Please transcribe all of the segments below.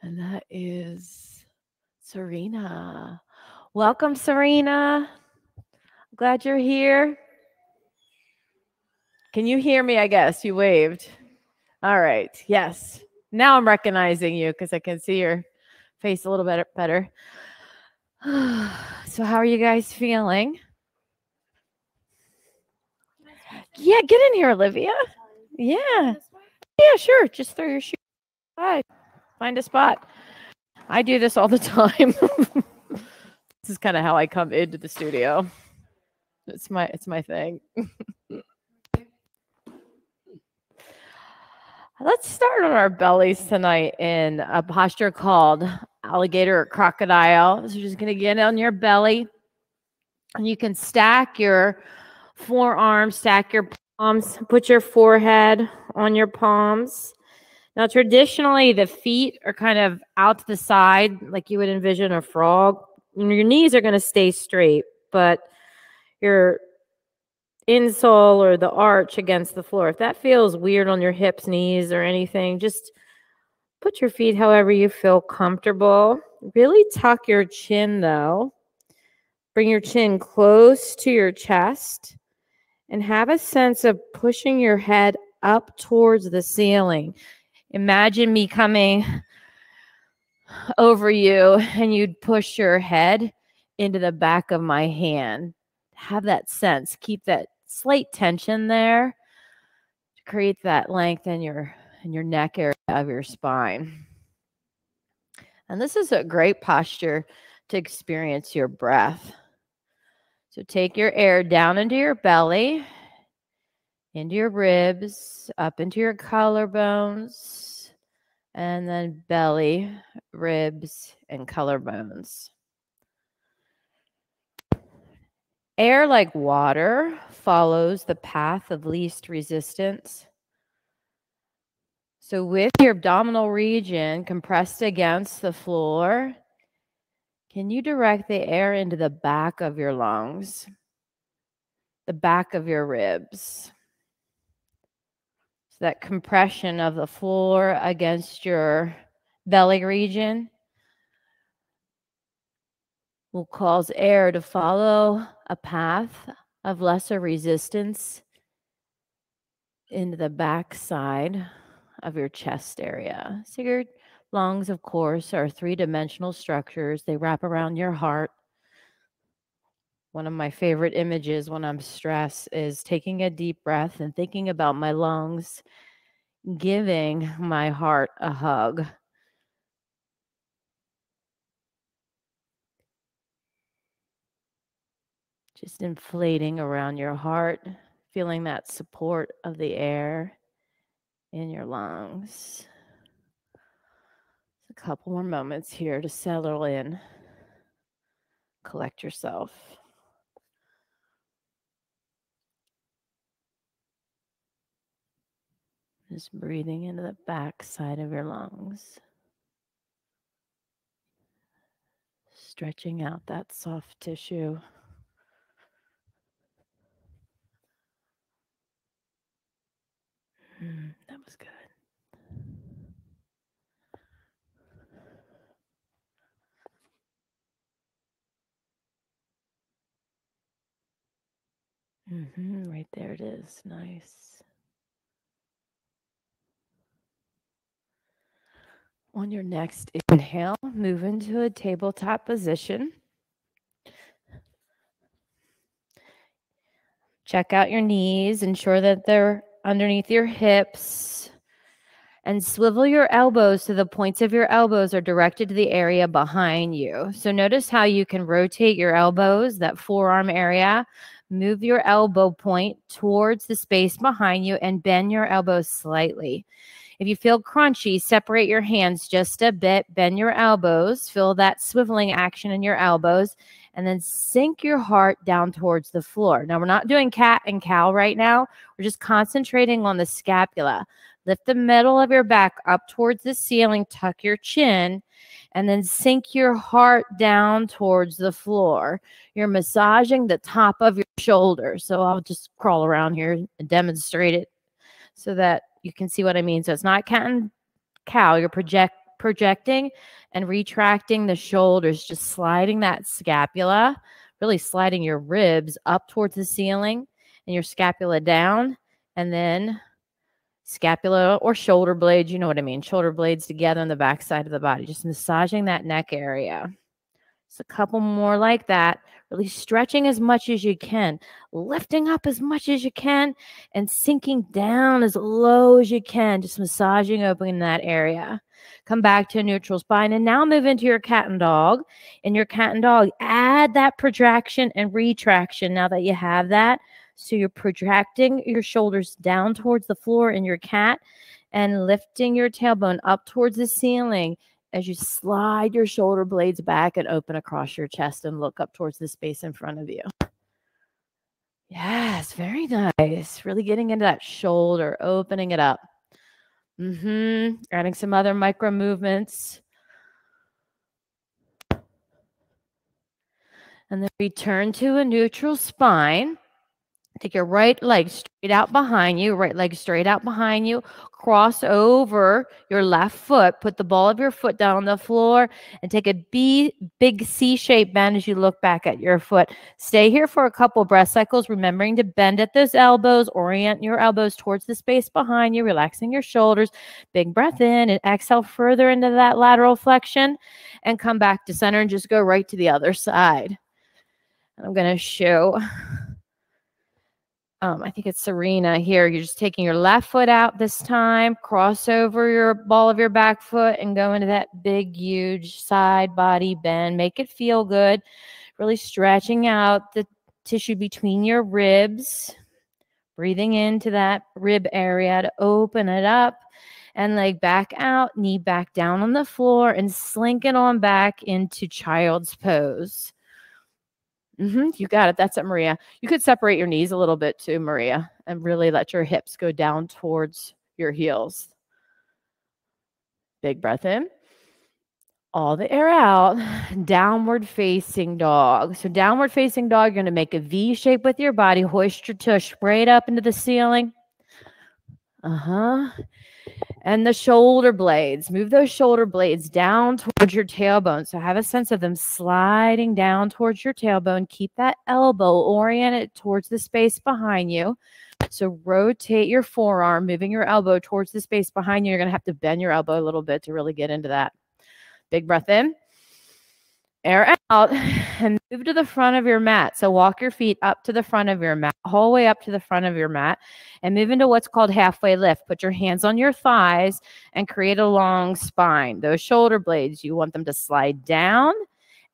And that is Serena. Welcome, Serena. Glad you're here. Can you hear me? I guess you waved. All right. Yes. Now I'm recognizing you because I can see your face a little bit better. So how are you guys feeling? Yeah, get in here, Olivia. Yeah. Yeah, sure. Just throw your shoe aside. Find a spot. I do this all the time. This is kind of how I come into the studio. It's my thing. Let's start on our bellies tonight in a posture called alligator or crocodile. So you're just going to get on your belly, and you can stack your forearms, stack your palms, put your forehead on your palms. Now, traditionally, the feet are kind of out to the side, like you would envision a frog. Your knees are going to stay straight, but your insole or the arch against the floor, if that feels weird on your hips, knees, or anything, just put your feet however you feel comfortable. Really tuck your chin, though. Bring your chin close to your chest and have a sense of pushing your head up towards the ceiling. Imagine me coming over you and you'd push your head into the back of my hand. Have that sense. Keep that slight tension there to create that length in your neck area of your spine. And this is a great posture to experience your breath. So take your air down into your belly, into your ribs, up into your collarbones, and then belly, ribs, and collarbones. Air, like water, follows the path of least resistance. So with your abdominal region compressed against the floor, can you direct the air into the back of your lungs, the back of your ribs? So that compression of the floor against your belly region will cause air to follow a path of lesser resistance into the back side of your chest area. So your lungs, of course, are three-dimensional structures. They wrap around your heart. One of my favorite images when I'm stressed is taking a deep breath and thinking about my lungs, giving my heart a hug. Just inflating around your heart, feeling that support of the air in your lungs. A couple more moments here to settle in, collect yourself. Just breathing into the back side of your lungs. Stretching out that soft tissue. That was good. Right there it is. Nice. On your next inhale, move into a tabletop position. Check out your knees, ensure that they're underneath your hips, and swivel your elbows so the points of your elbows are directed to the area behind you. So notice how you can rotate your elbows, that forearm area, move your elbow point towards the space behind you and bend your elbows slightly. If you feel crunchy, separate your hands just a bit, bend your elbows, feel that swiveling action in your elbows, and then sink your heart down towards the floor. Now, we're not doing cat and cow right now. We're just concentrating on the scapula. Lift the middle of your back up towards the ceiling, tuck your chin, and then sink your heart down towards the floor. You're massaging the top of your shoulders. So I'll just crawl around here and demonstrate it so that you can see what I mean. So it's not cat and cow. You're projecting and retracting the shoulders, just sliding that scapula, really sliding your ribs up towards the ceiling and your scapula down, and then scapula or shoulder blades, you know what I mean, shoulder blades together on the back side of the body, just massaging that neck area. Just a couple more like that, really stretching as much as you can, lifting up as much as you can, and sinking down as low as you can, just massaging open that area. Come back to a neutral spine, and now move into your cat and dog. In your cat and dog, add that protraction and retraction now that you have that. So you're protracting your shoulders down towards the floor in your cat and lifting your tailbone up towards the ceiling as you slide your shoulder blades back and open across your chest and look up towards the space in front of you. Yes, very nice. Really getting into that shoulder, opening it up. Adding some other micro movements. And then return to a neutral spine. Take your right leg straight out behind you, right leg straight out behind you. Cross over your left foot. Put the ball of your foot down on the floor and take a big C-shaped bend as you look back at your foot. Stay here for a couple breath cycles, remembering to bend at those elbows. Orient your elbows towards the space behind you, relaxing your shoulders. Big breath in and exhale further into that lateral flexion and come back to center and just go right to the other side. I'm going to show... I think it's Serena here. You're just taking your left foot out this time, cross over your ball of your back foot and go into that big, huge side body bend. Make it feel good. Really stretching out the tissue between your ribs. Breathing into that rib area to open it up. And leg back out, knee back down on the floor and slink it on back into child's pose. You got it. That's it, Maria. You could separate your knees a little bit too, Maria, and really let your hips go down towards your heels. Big breath in. All the air out. Downward facing dog. So downward facing dog, you're going to make a V shape with your body. Hoist your tush straight up into the ceiling. And the shoulder blades, move those shoulder blades down towards your tailbone. So have a sense of them sliding down towards your tailbone. Keep that elbow oriented towards the space behind you. So rotate your forearm, moving your elbow towards the space behind you. You're going to have to bend your elbow a little bit to really get into that. Big breath in. Air out and move to the front of your mat. So walk your feet up to the front of your mat, whole way up to the front of your mat, and move into what's called halfway lift. Put your hands on your thighs and create a long spine. Those shoulder blades, you want them to slide down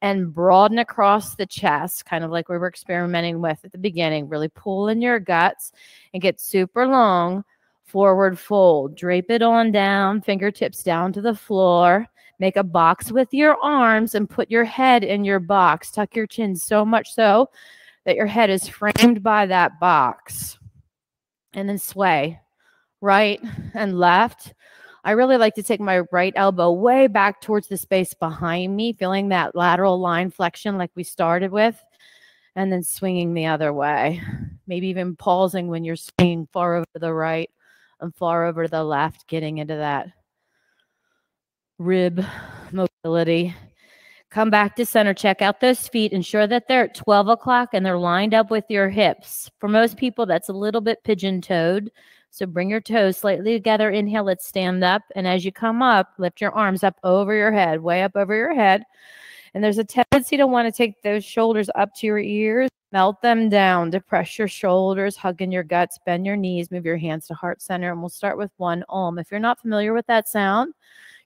and broaden across the chest, kind of like we were experimenting with at the beginning. Really pull in your guts and get super long. Forward fold. Drape it on down, fingertips down to the floor. Make a box with your arms and put your head in your box. Tuck your chin so much so that your head is framed by that box. And then sway right and left. I really like to take my right elbow way back towards the space behind me, feeling that lateral line flexion like we started with, and then swinging the other way. Maybe even pausing when you're swinging far over to the right and far over to the left, getting into that rib mobility. Come back to center. Check out those feet. Ensure that they're at 12 o'clock and they're lined up with your hips. For most people, that's a little bit pigeon-toed. So bring your toes slightly together. Inhale, let's stand up. And as you come up, lift your arms up over your head, way up over your head. And there's a tendency to want to take those shoulders up to your ears, melt them down, depress your shoulders, hug in your guts, bend your knees, move your hands to heart center. And we'll start with one Om. If you're not familiar with that sound,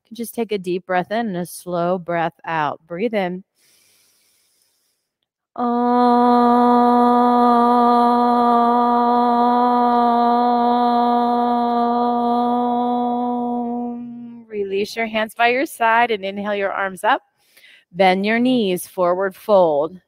you can just take a deep breath in and a slow breath out. Breathe in. Release your hands by your side and inhale your arms up. Bend your knees, forward fold.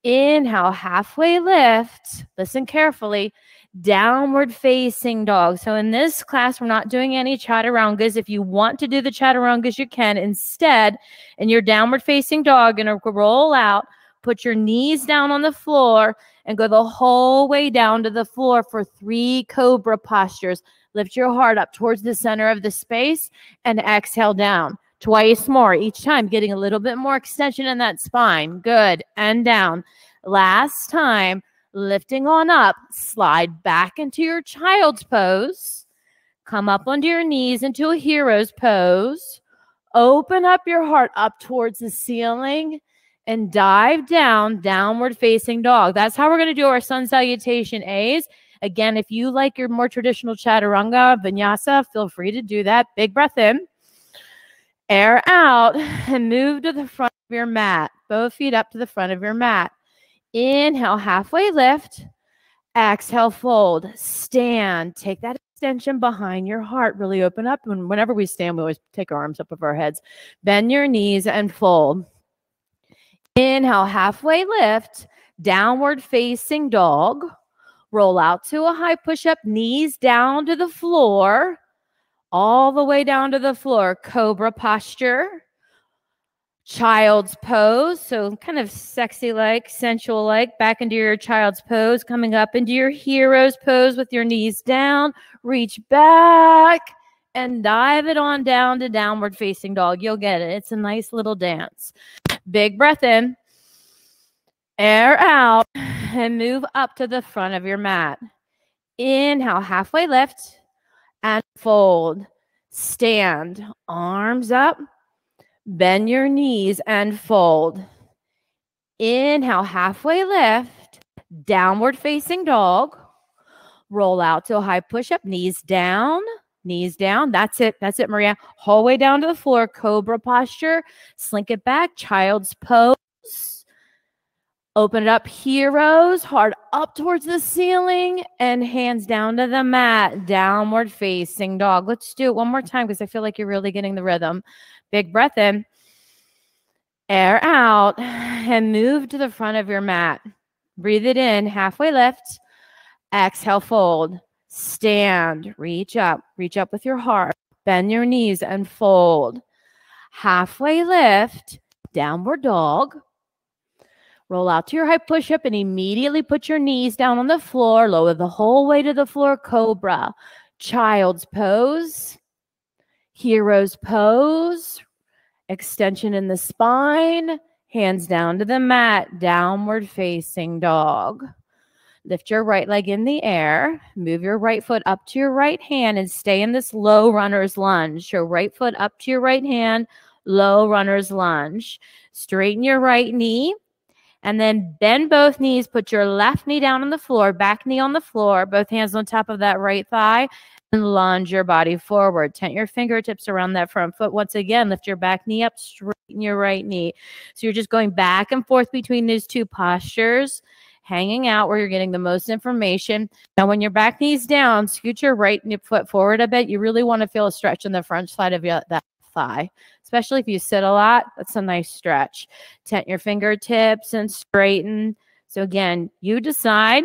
Inhale, halfway lift. Listen carefully. Downward facing dog. So in this class, we're not doing any chaturangas. If you want to do the chaturangas, you can. Instead, in your downward facing dog, you're going to roll out, put your knees down on the floor, and go the whole way down to the floor for 3 cobra postures. Lift your heart up towards the center of the space and exhale down. Twice more each time, getting a little bit more extension in that spine. Good. And down. Last time, lifting on up. Slide back into your child's pose. Come up onto your knees into a hero's pose. Open up your heart up towards the ceiling and dive down, downward facing dog. That's how we're going to do our sun salutation A's. Again, if you like your more traditional chaturanga, vinyasa, feel free to do that. Big breath in. Air out and move to the front of your mat. Both feet up to the front of your mat. Inhale, halfway lift. Exhale, fold. Stand. Take that extension behind your heart. Really open up. And whenever we stand, we always take our arms up of our heads. Bend your knees and fold. Inhale, halfway lift. Downward facing dog. Roll out to a high push-up. Knees down to the floor. All the way down to the floor. Cobra posture. Child's pose. So kind of sexy-like, sensual-like. Back into your child's pose. Coming up into your hero's pose with your knees down. Reach back and dive it on down to downward facing dog. You'll get it. It's a nice little dance. Big breath in. Air out and move up to the front of your mat. Inhale, halfway lift and fold. Stand, arms up. Bend your knees and fold. Inhale, halfway lift, downward facing dog. Roll out to a high push-up, knees down, knees down. That's it. That's it, Maria. Whole way down to the floor, cobra posture. Slink it back, child's pose. Open it up, heroes. Heart up towards the ceiling and hands down to the mat. Downward facing dog. Let's do it one more time because I feel like you're really getting the rhythm. Big breath in. Air out and move to the front of your mat. Breathe it in. Halfway lift. Exhale, fold. Stand. Reach up. Reach up with your heart. Bend your knees and fold. Halfway lift. Downward dog. Roll out to your high push-up and immediately put your knees down on the floor. Lower the whole way to the floor. Cobra. Child's pose. Hero's pose. Extension in the spine. Hands down to the mat. Downward facing dog. Lift your right leg in the air. Move your right foot up to your right hand and stay in this low runner's lunge. Your right foot up to your right hand. Low runner's lunge. Straighten your right knee. And then bend both knees. Put your left knee down on the floor, back knee on the floor, both hands on top of that right thigh, and lunge your body forward. Tent your fingertips around that front foot. Once again, lift your back knee up, straighten your right knee. So you're just going back and forth between these two postures, hanging out where you're getting the most information. Now, when your back knee's down, scoot your right foot forward a bit. You really want to feel a stretch in the front side of that thigh, especially if you sit a lot. That's a nice stretch. Tent your fingertips and straighten. So again, you decide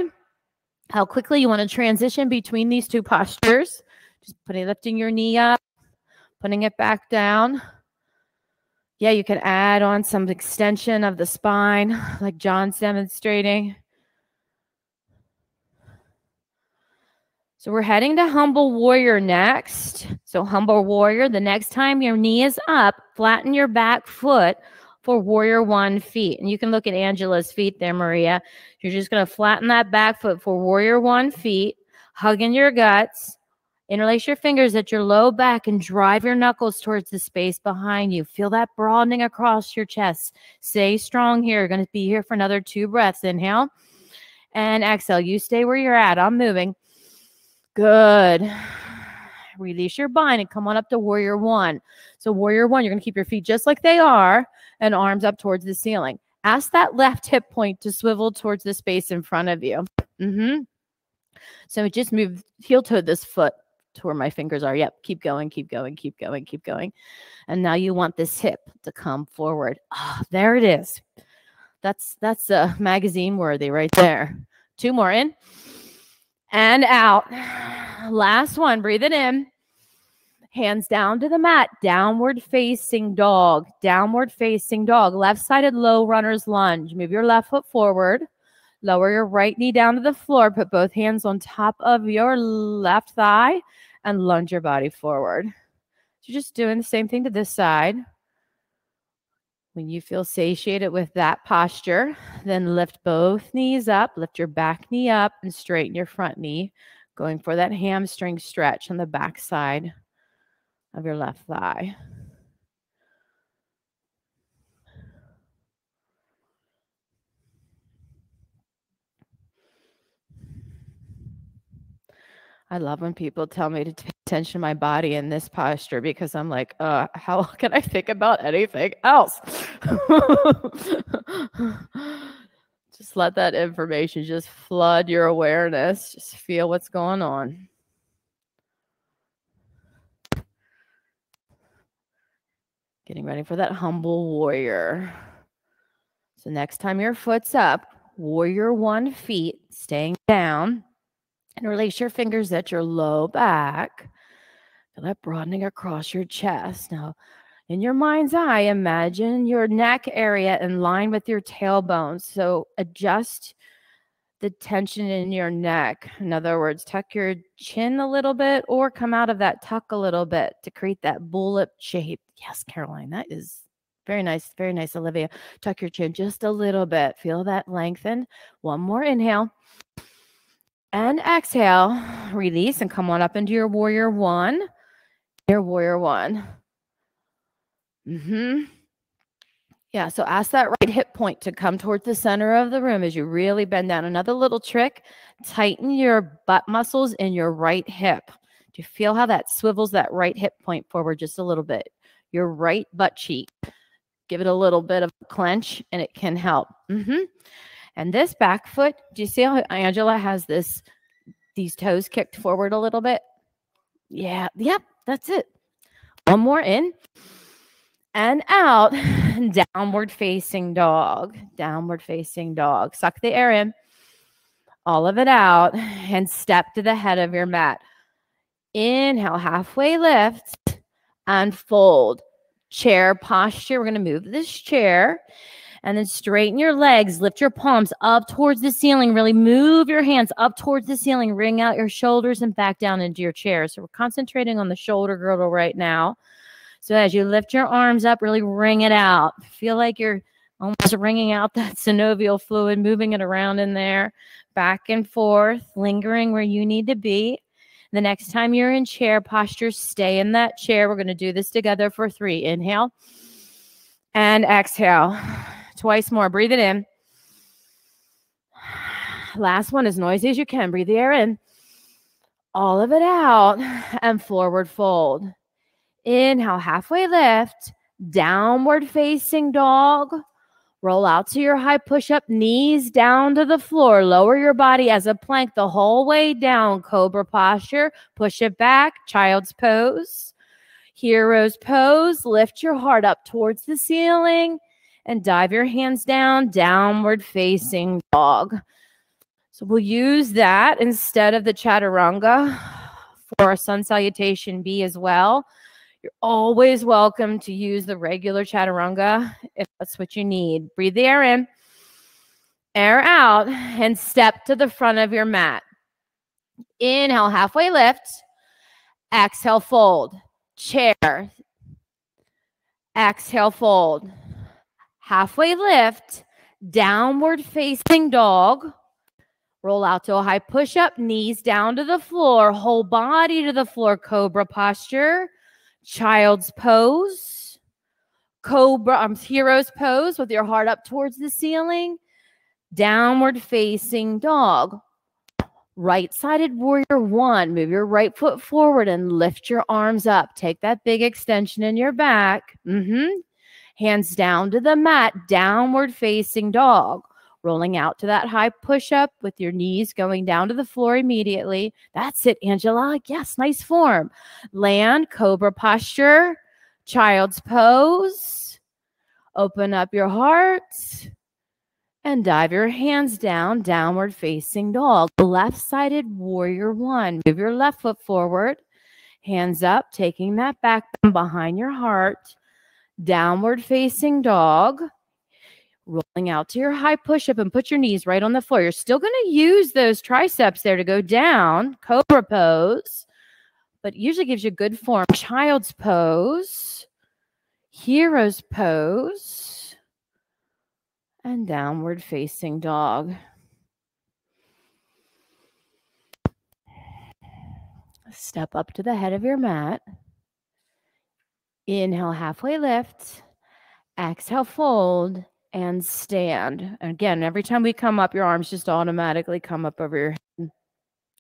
how quickly you want to transition between these two postures. Just lifting your knee up, putting it back down. Yeah, you can add on some extension of the spine like John's demonstrating. So we're heading to humble warrior next. So humble warrior, the next time your knee is up, flatten your back foot for warrior one feet. And you can look at Angela's feet there, Maria. You're just going to flatten that back foot for warrior one feet, hug in your guts, interlace your fingers at your low back and drive your knuckles towards the space behind you. Feel that broadening across your chest. Stay strong here. You're going to be here for another 2 breaths. Inhale and exhale. You stay where you're at. I'm moving. Good. Release your bind and come on up to warrior one. So warrior one, you're going to keep your feet just like they are and arms up towards the ceiling. Ask that left hip point to swivel towards the space in front of you. So just move heel toe this foot to where my fingers are. Yep. Keep going, keep going, keep going, keep going. And now you want this hip to come forward. Oh, there it is. That's magazine worthy right there. 2 more in. And out. Last one. Breathe it in. Hands down to the mat. Downward facing dog. Downward facing dog. Left-sided low runner's lunge. Move your left foot forward. Lower your right knee down to the floor. Put both hands on top of your left thigh and lunge your body forward. So just doing the same thing to this side. When you feel satiated with that posture, then lift both knees up, lift your back knee up and straighten your front knee, going for that hamstring stretch on the back side of your left thigh. I love when people tell me to pay attention to my body in this posture because I'm like, how can I think about anything else? Just let that information just flood your awareness. Just feel what's going on. Getting ready for that humble warrior. So next time your foot's up, warrior 1 feet, staying down. And release your fingers at your low back. Feel that broadening across your chest. Now, in your mind's eye, imagine your neck area in line with your tailbone. So adjust the tension in your neck. In other words, tuck your chin a little bit or come out of that tuck a little bit to create that bullet shape. Yes, Caroline, that is very nice. Very nice, Olivia. Tuck your chin just a little bit. Feel that lengthen. One more inhale. And exhale, release and come on up into your warrior 1. Your warrior 1. Yeah, so ask that right hip point to come towards the center of the room as you really bend down. Another little trick, tighten your butt muscles in your right hip. Do you feel how that swivels that right hip point forward just a little bit? Your right butt cheek. Give it a little bit of a clench and it can help. And this back foot, do you see how Angela has these toes kicked forward a little bit? Yeah, yep, that's it. One more in and out. Downward facing dog. Downward facing dog. Suck the air in. All of it out and step to the head of your mat. Inhale, halfway lift and fold. Chair posture. We're going to move this chair. And then straighten your legs, lift your palms up towards the ceiling. Really move your hands up towards the ceiling. Wring out your shoulders and back down into your chair. So we're concentrating on the shoulder girdle right now. So as you lift your arms up, really wring it out. Feel like you're almost wringing out that synovial fluid, moving it around in there, back and forth, lingering where you need to be. The next time you're in chair posture, stay in that chair. We're going to do this together for 3. Inhale and exhale. Twice more. Breathe it in. Last one, as noisy as you can. Breathe the air in. All of it out and forward fold. Inhale, halfway lift. Downward facing dog. Roll out to your high push-up. Knees down to the floor. Lower your body as a plank the whole way down. Cobra posture. Push it back. Child's pose. Hero's pose. Lift your heart up towards the ceiling. And dive your hands down, downward facing dog. So we'll use that instead of the chaturanga for our sun salutation B as well. You're always welcome to use the regular chaturanga if that's what you need. Breathe the air in, air out, and step to the front of your mat. Inhale, halfway lift. Exhale, fold. Chair. Exhale, fold. Halfway lift, downward facing dog. Roll out to a high push-up, knees down to the floor, whole body to the floor, cobra posture, child's pose, hero's pose with your heart up towards the ceiling, downward facing dog. Right-sided warrior 1, move your right foot forward and lift your arms up. Take that big extension in your back. Hands down to the mat, downward facing dog. Rolling out to that high push-up with your knees going down to the floor immediately. That's it, Angela. Yes, nice form. Land, cobra posture, child's pose. Open up your heart and dive your hands down, downward facing dog. Left-sided warrior 1. Move your left foot forward. Hands up, taking that back behind your heart. Downward facing dog. Rolling out to your high push-up and put your knees right on the floor. You're still going to use those triceps there to go down. Cobra pose. but usually gives you good form. Child's pose, hero's pose, and downward facing dog. Step up to the head of your mat. Inhale, halfway lift. Exhale, fold, and stand. And again, every time we come up, your arms just automatically come up over your head.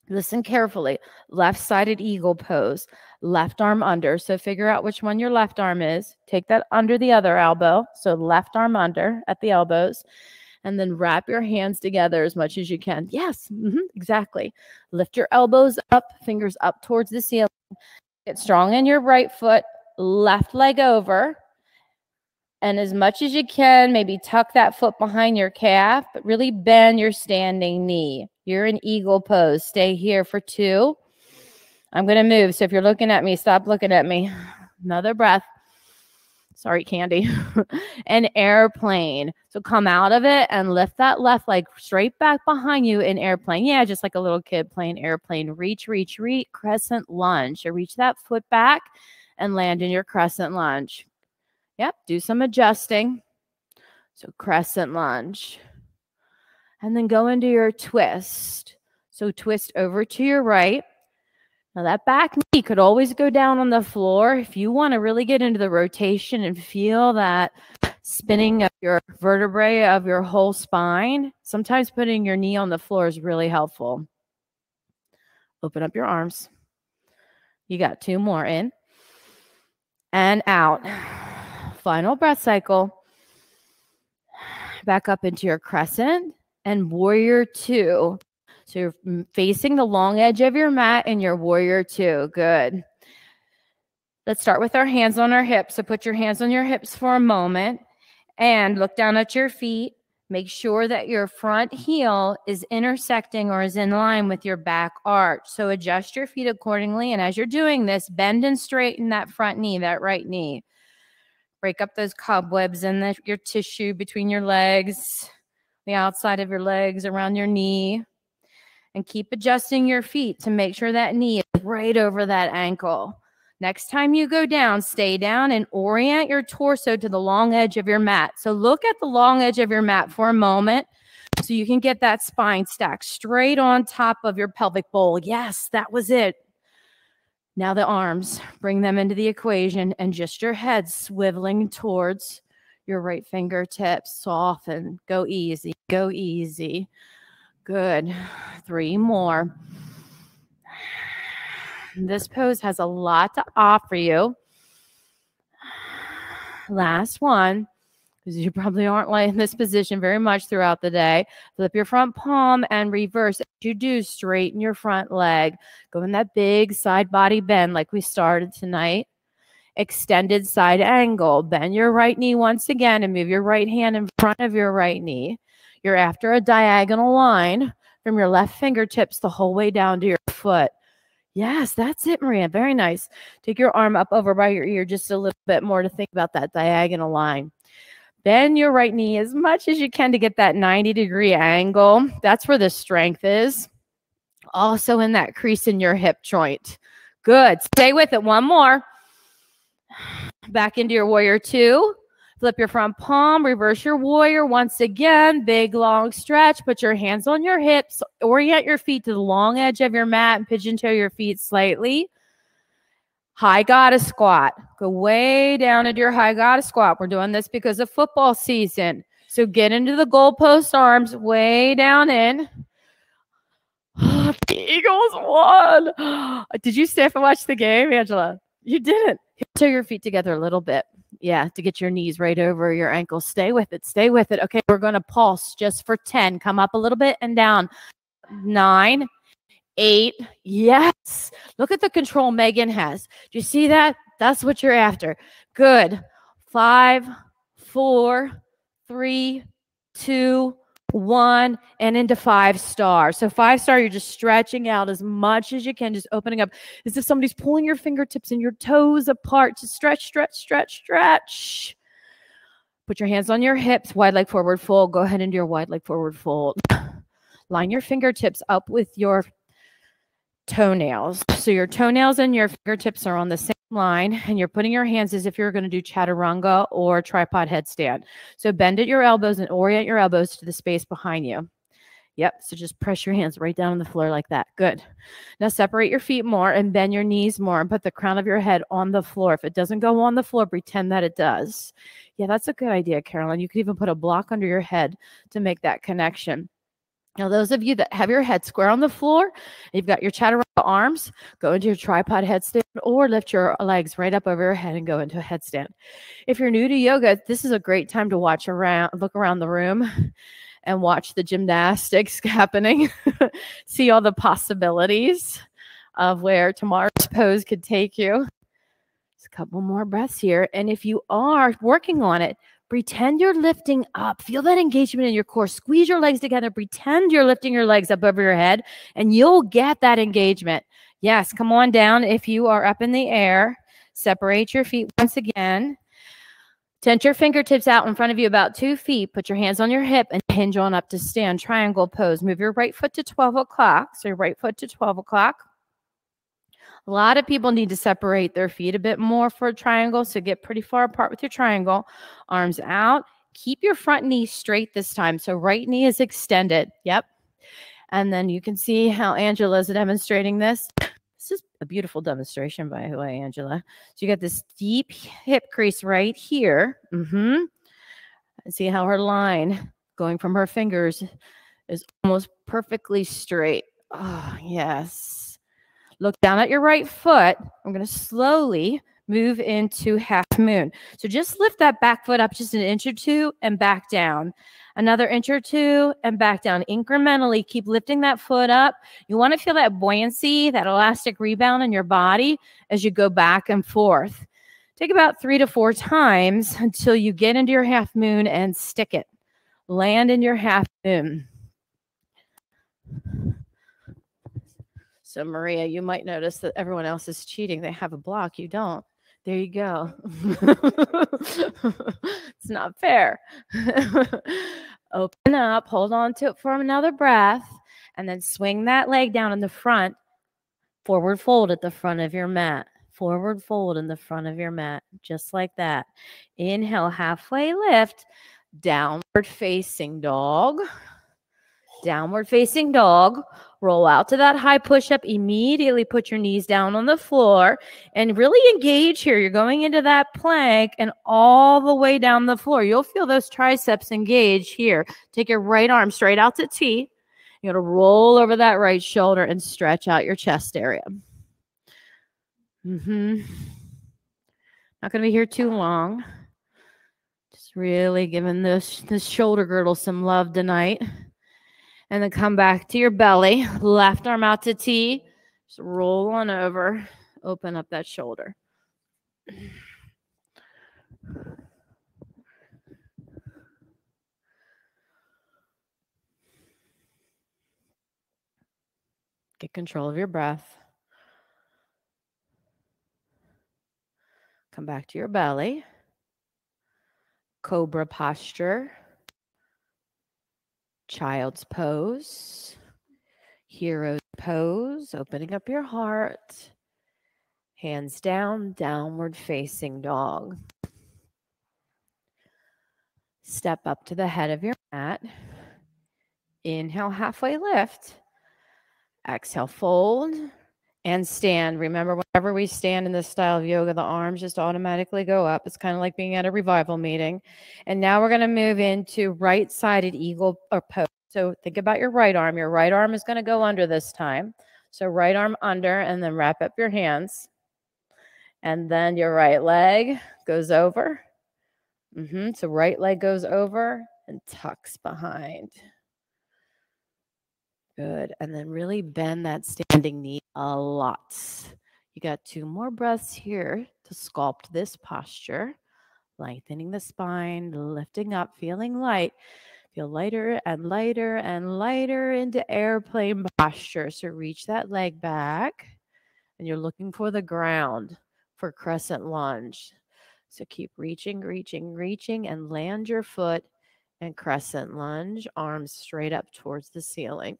Listen carefully. Left-sided eagle pose. Left arm under. So figure out which one your left arm is. Take that under the other elbow. So left arm under at the elbows. And then wrap your hands together as much as you can. Yes, exactly. Lift your elbows up, fingers up towards the ceiling. Get strong in your right foot, left leg over. And as much as you can, maybe tuck that foot behind your calf, but really bend your standing knee. You're in eagle pose. Stay here for 2. I'm going to move. So if you're looking at me, stop looking at me. Another breath. Sorry, Candy. An airplane. So come out of it and lift that left leg straight back behind you in airplane. Yeah, just like a little kid playing airplane. Reach, reach, reach. Crescent lunge. So reach that foot back and land in your crescent lunge. Yep, do some adjusting. So crescent lunge. And then go into your twist. So twist over to your right. Now that back knee could always go down on the floor. If you want to really get into the rotation and feel that spinning of your vertebrae of your whole spine, sometimes putting your knee on the floor is really helpful. Open up your arms. You got 2 more in and out. Final breath cycle. Back up into your crescent and warrior 2. So you're facing the long edge of your mat in your warrior 2. Good. Let's start with our hands on our hips. So put your hands on your hips for a moment and look down at your feet. Make sure that your front heel is intersecting or is in line with your back arch. So adjust your feet accordingly. And as you're doing this, bend and straighten that front knee, that right knee. Break up those cobwebs in your tissue between your legs, the outside of your legs, around your knee. And keep adjusting your feet to make sure that knee is right over that ankle. Next time you go down, stay down and orient your torso to the long edge of your mat. So look at the long edge of your mat for a moment so you can get that spine stacked straight on top of your pelvic bowl. Yes, that was it. Now the arms, bring them into the equation and just your head swiveling towards your right fingertips. Soften, go easy, go easy. Good. 3 more. This pose has a lot to offer you. Last one, because you probably aren't like in this position very much throughout the day. Flip your front palm and reverse. As you do, straighten your front leg. Go in that big side body bend like we started tonight. Extended side angle. Bend your right knee once again and move your right hand in front of your right knee. You're after a diagonal line from your left fingertips the whole way down to your foot. Yes, that's it, Maria. Very nice. Take your arm up over by your ear just a little bit more to think about that diagonal line. Bend your right knee as much as you can to get that 90-degree angle. That's where the strength is. Also in that crease in your hip joint. Good. Stay with it. 1 more. Back into your warrior 2. Flip your front palm, reverse your warrior once again. Big, long stretch. Put your hands on your hips. Orient your feet to the long edge of your mat and pigeon toe your feet slightly. High goddess squat. Go way down into your high goddess squat. We're doing this because of football season. So get into the goalpost arms way down in. The Eagles won. Did you stay up and watch the game, Angela? You didn't. Toe your feet together a little bit. Yeah, to get your knees right over your ankles. Stay with it. Stay with it. Okay, we're going to pulse just for 10. Come up a little bit and down. 9, 8. Yes. Look at the control Megan has. Do you see that? That's what you're after. Good. 5, 4, 3, 2, 1, and into 5-star. So 5-star, you're just stretching out as much as you can, just opening up as if somebody's pulling your fingertips and your toes apart to stretch, stretch, stretch, stretch. Put your hands on your hips, wide leg forward fold. Go ahead into your wide leg forward fold. Line your fingertips up with your toenails. So your toenails and your fingertips are on the same line, and you're putting your hands as if you're going to do chaturanga or tripod headstand. So bend at your elbows and orient your elbows to the space behind you. Yep. So just press your hands right down on the floor like that. Good. Now separate your feet more and bend your knees more and put the crown of your head on the floor. If it doesn't go on the floor, pretend that it does. Yeah, that's a good idea, Carolyn. You could even put a block under your head to make that connection. Now, those of you that have your head square on the floor, you've got your chaturanga arms, go into your tripod headstand or lift your legs right up over your head and go into a headstand. If you're new to yoga, this is a great time to look around the room and watch the gymnastics happening. See all the possibilities of where tomorrow's pose could take you. Just a couple more breaths here. And if you are working on it, pretend you're lifting up. Feel that engagement in your core. Squeeze your legs together. Pretend you're lifting your legs up over your head, and you'll get that engagement. Yes, come on down. If you are up in the air, separate your feet once again. Tent your fingertips out in front of you about 2 feet. Put your hands on your hip and hinge on up to stand. Triangle pose. Move your right foot to 12 o'clock. So your right foot to 12 o'clock. A lot of people need to separate their feet a bit more for a triangle. So get pretty far apart with your triangle. Arms out. Keep your front knee straight this time. So right knee is extended. Yep. And then you can see how Angela is demonstrating this. This is a beautiful demonstration, by the way, Angela. So you got this deep hip crease right here. And see how her line going from her fingers is almost perfectly straight. Oh, yes. Look down at your right foot. I'm going to slowly move into half moon. So just lift that back foot up just an inch or two and back down. Another inch or two and back down. Incrementally, keep lifting that foot up. You want to feel that buoyancy, that elastic rebound in your body as you go back and forth. Take about 3 to 4 times until you get into your half moon and stick it. Land in your half moon. So Maria, you might notice that everyone else is cheating. They have a block. You don't. There you go. It's not fair. Open up, hold on to it for another breath, and then swing that leg down in the front. Forward fold at the front of your mat. Forward fold in the front of your mat, just like that. Inhale, halfway lift, downward facing dog. Downward facing dog. Roll out to that high push-up. Immediately put your knees down on the floor and really engage here. You're going into that plank and all the way down the floor. You'll feel those triceps engage here. Take your right arm straight out to T. You're going to roll over that right shoulder and stretch out your chest area. Not going to be here too long. Just really giving this shoulder girdle some love tonight. And then come back to your belly. Left arm out to T. Just roll on over. Open up that shoulder. Get control of your breath. Come back to your belly. Cobra posture. Child's pose. Hero pose. Opening up your heart. Hands down, downward facing dog. Step up to the head of your mat. Inhale, halfway lift. Exhale, fold and stand. Remember, whenever we stand in this style of yoga, the arms just automatically go up. It's kind of like being at a revival meeting. And now we're going to move into right-sided eagle or pose. So think about your right arm. Your right arm is going to go under this time. So right arm under, and then wrap up your hands. And then your right leg goes over. So right leg goes over and tucks behind. Good. And then really bend that standing knee a lot. You got 2 more breaths here to sculpt this posture. Lengthening the spine, lifting up, feeling light. Feel lighter and lighter and lighter into airplane posture. So reach that leg back. And you're looking for the ground for crescent lunge. So keep reaching, reaching, reaching, and land your foot and crescent lunge. Arms straight up towards the ceiling.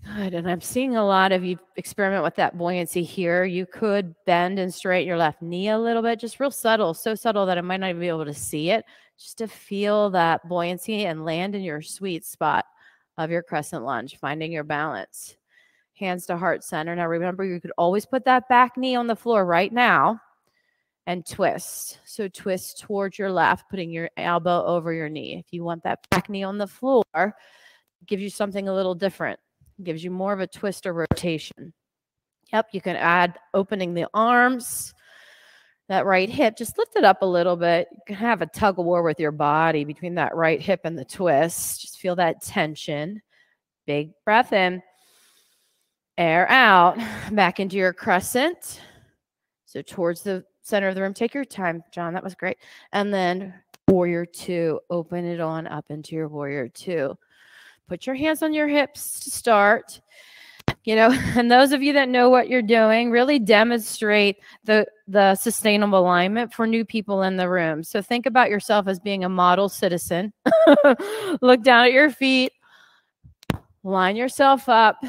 Good. And I'm seeing a lot of you experiment with that buoyancy here. You could bend and straighten your left knee a little bit, just real subtle, so subtle that I might not even be able to see it, just to feel that buoyancy and land in your sweet spot of your crescent lunge, finding your balance. Hands to heart center. Now remember, you could always put that back knee on the floor right now and twist. So twist towards your left, putting your elbow over your knee. If you want that back knee on the floor, it gives you something a little different. It gives you more of a twist or rotation. Yep, you can add opening the arms, that right hip. Just lift it up a little bit. You can have a tug of war with your body between that right hip and the twist. Just feel that tension. Big breath in. Air out. Back into your crescent. So towards the center of the room. Take your time, John. That was great. And then warrior two. Open it on up into your warrior two. Put your hands on your hips to start. You know, and those of you that know what you're doing, really demonstrate the sustainable alignment for new people in the room. So think about yourself as being a model citizen. Look down at your feet. Line yourself up.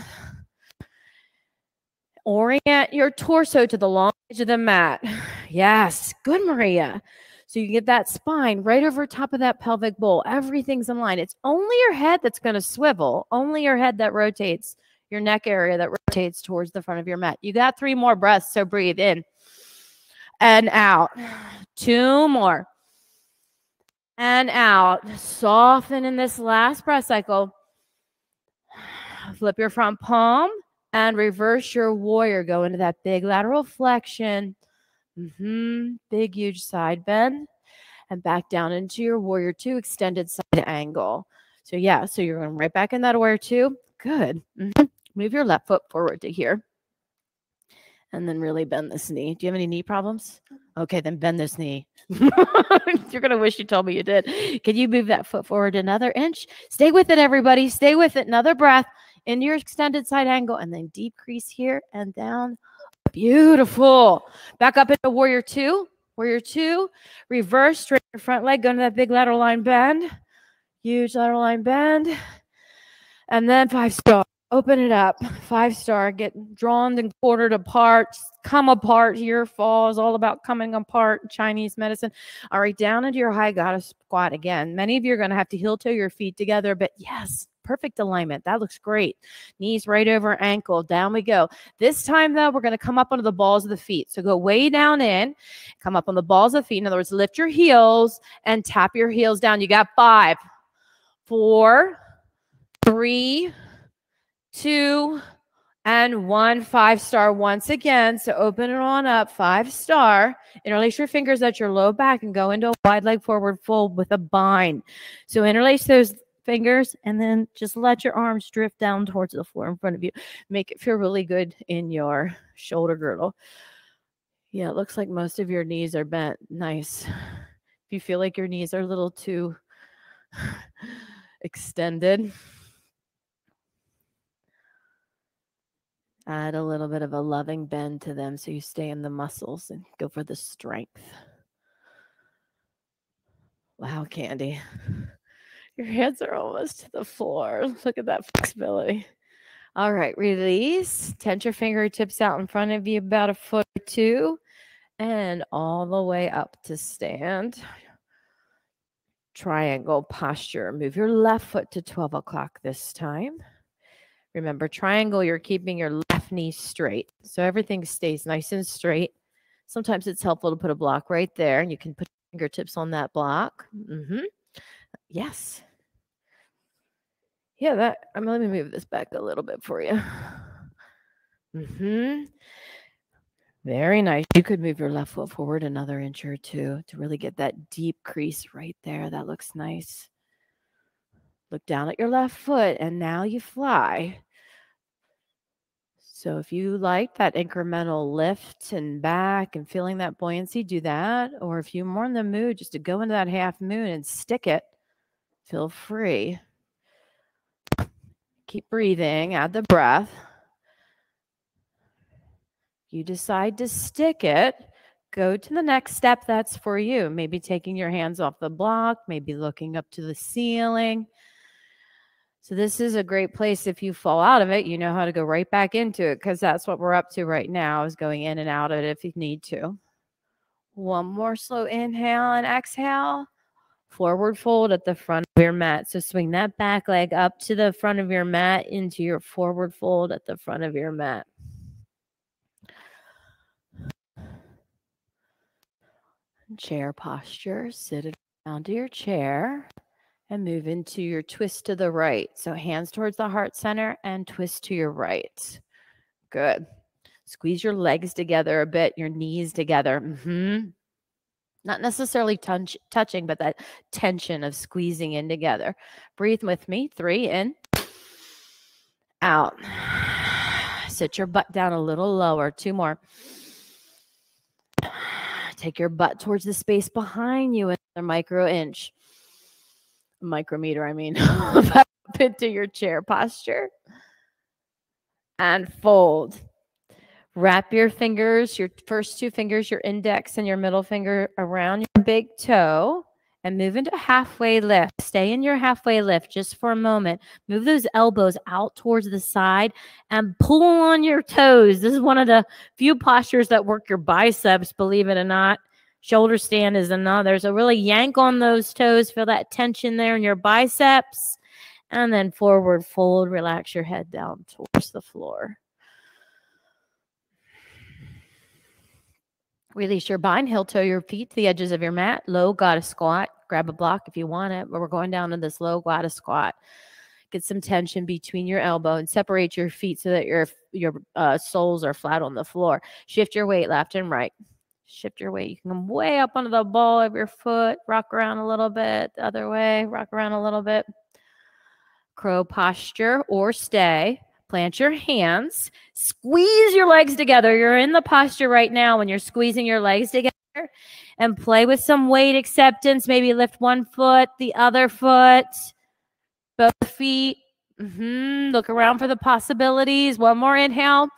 Orient your torso to the long edge of the mat. Yes. Good, Maria. So you get that spine right over top of that pelvic bowl. Everything's in line. It's only your head that's going to swivel. Only your head that rotates. Your neck area that rotates towards the front of your mat. You got 3 more breaths, so breathe in and out. 2 more. And out. Soften in this last breath cycle. Flip your front palm and reverse your warrior. Go into that big lateral flexion. Big, huge side bend. And back down into your warrior two, extended side angle. So yeah, so you're going right back in that warrior two. Good. Move your left foot forward to here. And then really bend this knee. Do you have any knee problems? Okay, then bend this knee. You're going to wish you told me you did. Can you move that foot forward another inch? Stay with it, everybody. Stay with it. Another breath into your extended side angle and then deep crease here and down. Beautiful. Back up into warrior two. Warrior two. Reverse, straight your front leg. Go into that big lateral line bend. Huge lateral line bend. And then 5-star. Open it up. 5-star. Get drawn and quartered apart. Come apart here. Fall is all about coming apart. Chinese medicine. All right, down into your high goddess squat again. Many of you are going to have to heel toe your feet together, but yes, perfect alignment. That looks great. Knees right over ankle. Down we go. This time, though, we're going to come up onto the balls of the feet. So go way down in. Come up on the balls of the feet. In other words, lift your heels and tap your heels down. You got 5, 4, 3, 2, and 1. 5-star once again. So open it on up. 5-star. Interlace your fingers at your low back and go into a wide leg forward fold with a bind. So interlace those fingers and then just let your arms drift down towards the floor in front of you. Make it feel really good in your shoulder girdle. Yeah, it looks like most of your knees are bent. Nice. If you feel like your knees are a little too extended, add a little bit of a loving bend to them so you stay in the muscles and go for the strength. Wow, Candy. Your hands are almost to the floor. Look at that flexibility. All right, release. Tense your fingertips out in front of you about a foot or 2 and all the way up to stand. Triangle posture. Move your left foot to 12 o'clock this time. Remember, triangle, you're keeping your left knee straight. So everything stays nice and straight. Sometimes it's helpful to put a block right there, and you can put your fingertips on that block. Yes. Yeah, let me move this back a little bit for you. Very nice. You could move your left foot forward another inch or 2 to really get that deep crease right there. That looks nice. Look down at your left foot, and now you fly. So if you like that incremental lift and back and feeling that buoyancy, do that. Or if you're more in the mood just to go into that half moon and stick it, feel free. Keep breathing. Add the breath. You decide to stick it, go to the next step that's for you. Maybe taking your hands off the block, maybe looking up to the ceiling. So this is a great place. If you fall out of it, you know how to go right back into it, because that's what we're up to right now, is going in and out of it if you need to. One more slow inhale and exhale. Forward fold at the front of your mat. So swing that back leg up to the front of your mat into your forward fold at the front of your mat. Chair posture. Sit it down to your chair and move into your twist to the right. So hands towards the heart center and twist to your right. Good. Squeeze your legs together a bit, your knees together. Not necessarily touching, but that tension of squeezing in together. Breathe with me. 3 in, out. Sit your butt down a little lower. 2 more. Take your butt towards the space behind you, another micrometer, I mean, up into your chair posture. And fold. Wrap your fingers, your first 2 fingers, your index and your middle finger around your big toe, and move into a halfway lift. Stay in your halfway lift just for a moment. Move those elbows out towards the side and pull on your toes. This is one of the few postures that work your biceps, believe it or not. Shoulder stand is another. So really yank on those toes. Feel that tension there in your biceps. And then forward fold. Relax your head down towards the floor. Release your bind, heel toe your feet to the edges of your mat. Low goddess squat. Grab a block if you want it, but we're going down to this low goddess squat. Get some tension between your elbow and separate your feet so that your soles are flat on the floor. Shift your weight left and right. Shift your weight. You can come way up onto the ball of your foot. Rock around a little bit. The other way. Rock around a little bit. Crow posture or stay. Plant your hands. Squeeze your legs together. You're in the posture right now when you're squeezing your legs together. And play with some weight acceptance. Maybe lift one foot, the other foot, both feet. Look around for the possibilities. One more inhale.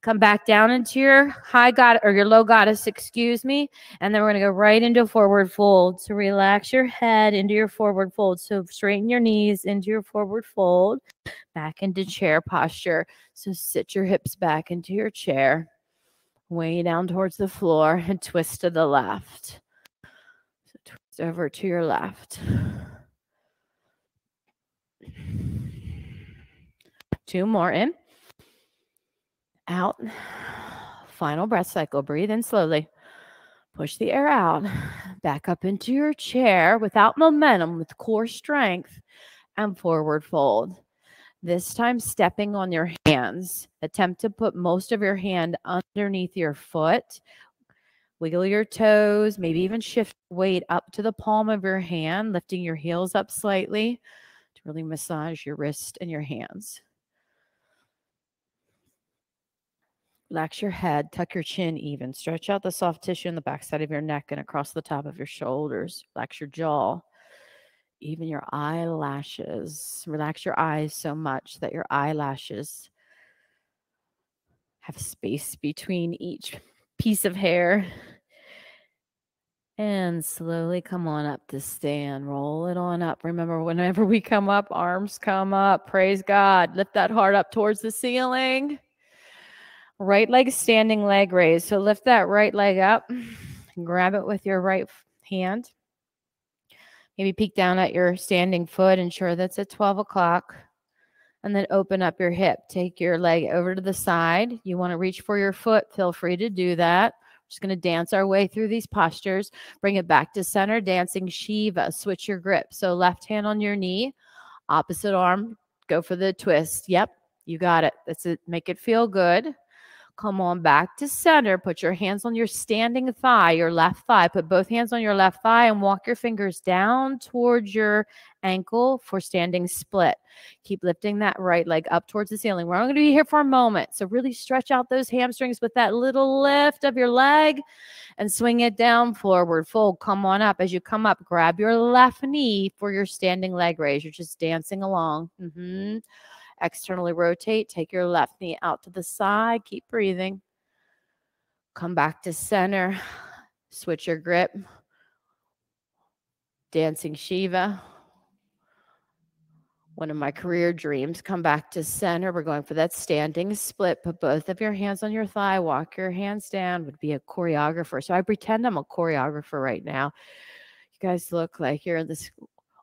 Come back down into your your low goddess, excuse me. And then we're going to go right into a forward fold. So relax your head into your forward fold. So straighten your knees into your forward fold. Back into chair posture. So sit your hips back into your chair. Way down towards the floor and twist to the left. So twist over to your left. 2 more in. Out. Final breath cycle. Breathe in slowly. Push the air out. Back up into your chair without momentum, with core strength, and forward fold. This time stepping on your hands. Attempt to put most of your hand underneath your foot. Wiggle your toes, maybe even shift weight up to the palm of your hand, lifting your heels up slightly to really massage your wrist and your hands. Relax your head, tuck your chin even. Stretch out the soft tissue in the backside of your neck and across the top of your shoulders. Relax your jaw, even your eyelashes. Relax your eyes so much that your eyelashes have space between each piece of hair. And slowly come on up to stand. Roll it on up. Remember, whenever we come up, arms come up. Praise God. Lift that heart up towards the ceiling. Right leg standing leg raise. So lift that right leg up. Grab it with your right hand. Maybe peek down at your standing foot. Ensure that's at 12 o'clock. And then open up your hip. Take your leg over to the side. You want to reach for your foot. Feel free to do that. Just going to dance our way through these postures. Bring it back to center. Dancing Shiva. Switch your grip. So left hand on your knee. Opposite arm. Go for the twist. Yep. You got it. That's it. Make it feel good. Come on back to center. Put your hands on your standing thigh, your left thigh. Put both hands on your left thigh and walk your fingers down towards your ankle for standing split. Keep lifting that right leg up towards the ceiling. We're only going to be here for a moment. So really stretch out those hamstrings with that little lift of your leg and swing it down, forward fold. Come on up. As you come up, grab your left knee for your standing leg raise. You're just dancing along. Externally rotate. Take your left knee out to the side. Keep breathing. Come back to center. Switch your grip. Dancing Shiva. One of my career dreams. Come back to center. We're going for that standing split. Put both of your hands on your thigh. Walk your hands down. Would be a choreographer. So I pretend I'm a choreographer right now. You guys look like you're in this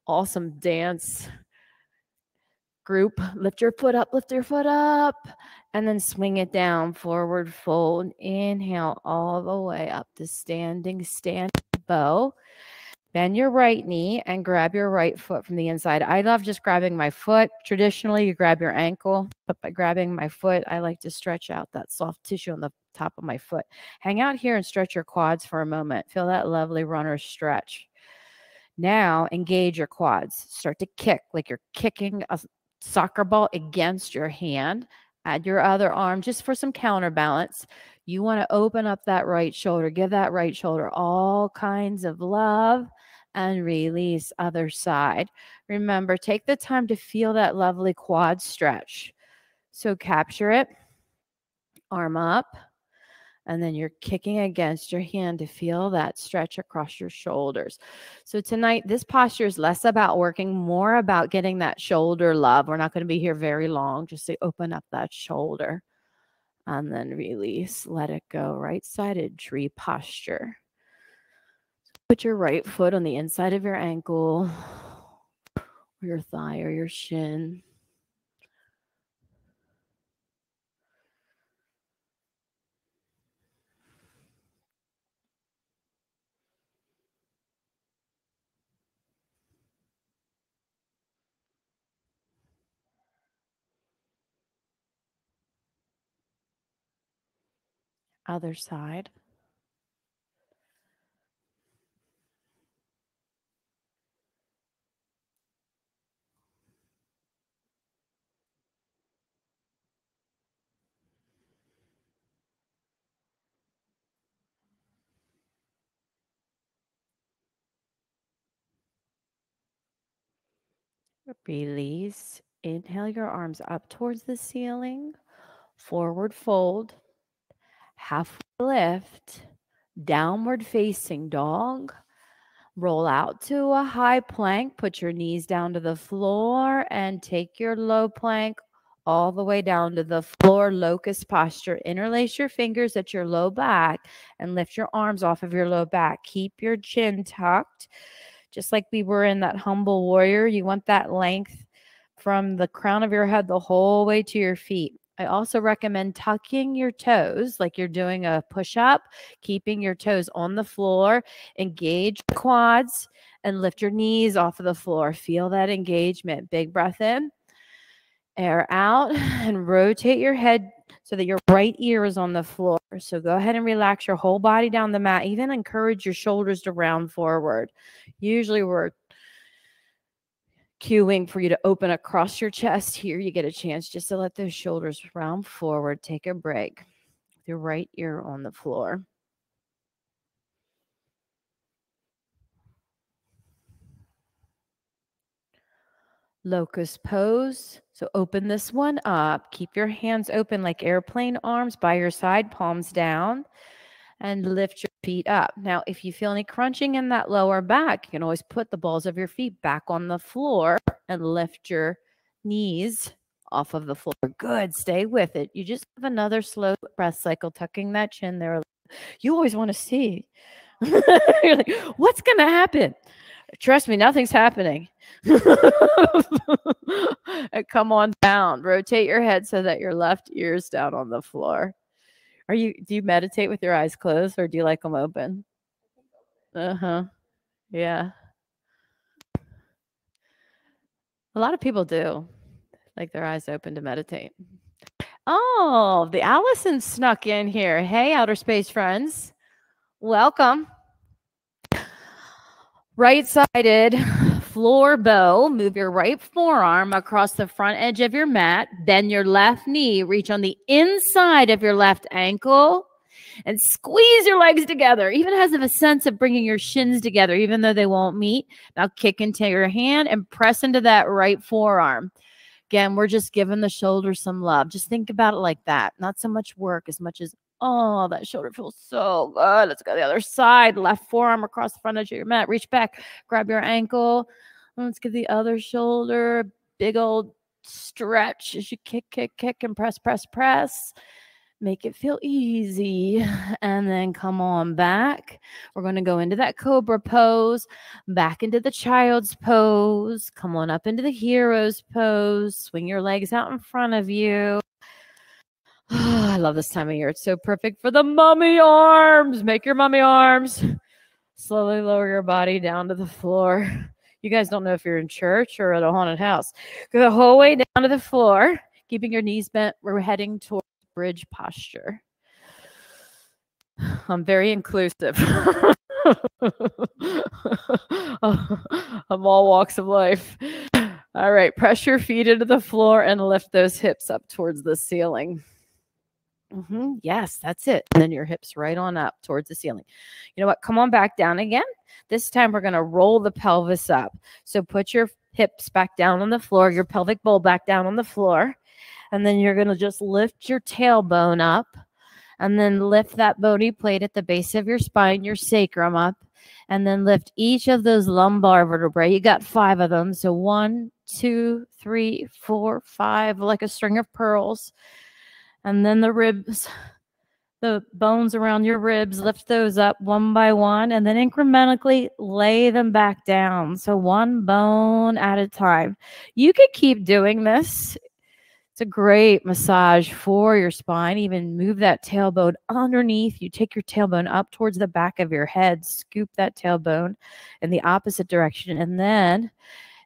awesome dance group. Lift your foot up, and then swing it down, forward fold. Inhale all the way up to standing bow. Bend your right knee and grab your right foot from the inside. I love just grabbing my foot. Traditionally, you grab your ankle, but by grabbing my foot, I like to stretch out that soft tissue on the top of my foot. Hang out here and stretch your quads for a moment. Feel that lovely runner stretch. Now, engage your quads. Start to kick like you're kicking a soccer ball against your hand. Add your other arm just for some counterbalance. You want to open up that right shoulder. Give that right shoulder all kinds of love and release other side. Remember, take the time to feel that lovely quad stretch. So capture it, arm up, and then you're kicking against your hand to feel that stretch across your shoulders. So tonight, this posture is less about working, more about getting that shoulder love. We're not going to be here very long. Just to open up that shoulder and then release. Let it go. Right-sided tree posture. Put your right foot on the inside of your ankle, or your thigh, or your shin. Other side. Release. Inhale your arms up towards the ceiling. Forward fold. Half lift. Downward facing dog. Roll out to a high plank. Put your knees down to the floor and take your low plank all the way down to the floor. Locust posture. Interlace your fingers at your low back and lift your arms off of your low back. Keep your chin tucked. Just like we were in that humble warrior, you want that length from the crown of your head the whole way to your feet. I also recommend tucking your toes like you're doing a push-up, keeping your toes on the floor. Engage your quads and lift your knees off of the floor. Feel that engagement. Big breath in, air out, and rotate your head so that your right ear is on the floor. So go ahead and relax your whole body down the mat. Even encourage your shoulders to round forward. Usually we're cueing for you to open across your chest. Here you get a chance just to let those shoulders round forward. Take a break with your right ear on the floor. Locust pose. So open this one up. Keep your hands open like airplane arms by your side, palms down, and lift your feet up. Now, if you feel any crunching in that lower back, you can always put the balls of your feet back on the floor and lift your knees off of the floor. Good. Stay with it. You just have another slow breath cycle, tucking that chin there. You always want to see. You're like, what's going to happen? Trust me, nothing's happening. And come on down. Rotate your head so that your left ear is down on the floor. Do you meditate with your eyes closed or do you like them open? Uh-huh. Yeah. A lot of people do like their eyes open to meditate. Oh, the Allison snuck in here. Hey, outer space friends. Welcome. Right-sided floor bow. Move your right forearm across the front edge of your mat. Bend your left knee. Reach on the inside of your left ankle and squeeze your legs together. Even has a sense of bringing your shins together, even though they won't meet. Now kick into your hand and press into that right forearm. Again, we're just giving the shoulder some love. Just think about it like that. Not so much work as much as, oh, that shoulder feels so good. Let's go to the other side. Left forearm across the front edge of your mat. Reach back. Grab your ankle. Let's give the other shoulder a big old stretch as you kick, kick, kick, and press, press, press. Make it feel easy. And then come on back. We're going to go into that cobra pose, back into the child's pose. Come on up into the hero's pose. Swing your legs out in front of you. Oh, I love this time of year. It's so perfect for the mummy arms. Make your mummy arms. Slowly lower your body down to the floor. You guys don't know if you're in church or at a haunted house. Go the whole way down to the floor, keeping your knees bent. We're heading towards bridge posture. I'm very inclusive. I'm all walks of life. All right, press your feet into the floor and lift those hips up towards the ceiling. Yes, that's it. And then your hips right on up towards the ceiling. You know what? Come on back down again. This time we're going to roll the pelvis up. So put your hips back down on the floor, your pelvic bowl back down on the floor. And then you're going to just lift your tailbone up and then lift that bony plate at the base of your spine, your sacrum up, and then lift each of those lumbar vertebrae. You got 5 of them. So 1, 2, 3, 4, 5, like a string of pearls. And then the ribs, the bones around your ribs, lift those up one by one, and then incrementally lay them back down. So one bone at a time. You could keep doing this. It's a great massage for your spine. Even move that tailbone underneath. You take your tailbone up towards the back of your head. Scoop that tailbone in the opposite direction. And then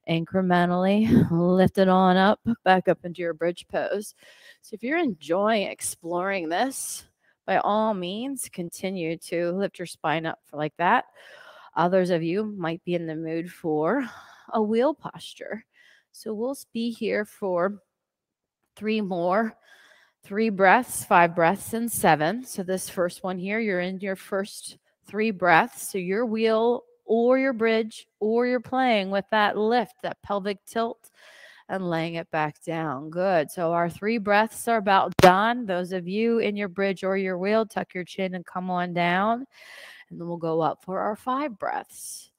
incrementally lift it on up, back up into your bridge pose. So if you're enjoying exploring this, by all means, continue to lift your spine up like that. Others of you might be in the mood for a wheel posture. So we'll be here for 3 more, 3 breaths, 5 breaths, and 7. So this first one here, you're in your first 3 breaths. So your wheel or your bridge, or you're playing with that lift, that pelvic tilt, and laying it back down. Good. So our 3 breaths are about done. Those of you in your bridge or your wheel, tuck your chin and come on down. And then we'll go up for our 5 breaths.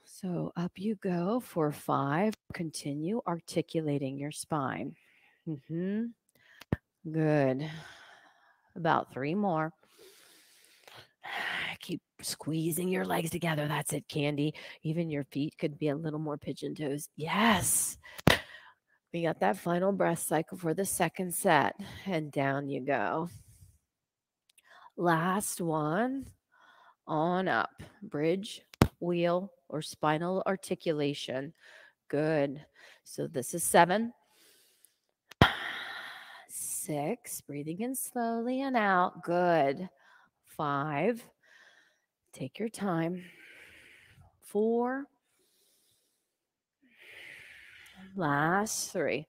So up you go for 5. Continue articulating your spine. Good. About 3 more. Keep squeezing your legs together. That's it, Candy. Even your feet could be a little more pigeon toes. Yes. We got that final breath cycle for the second set. And down you go. Last one. On up. Bridge, wheel, or spinal articulation. Good. So this is 7. 6. Breathing in slowly and out. Good. 5. Take your time. 4. Last 3.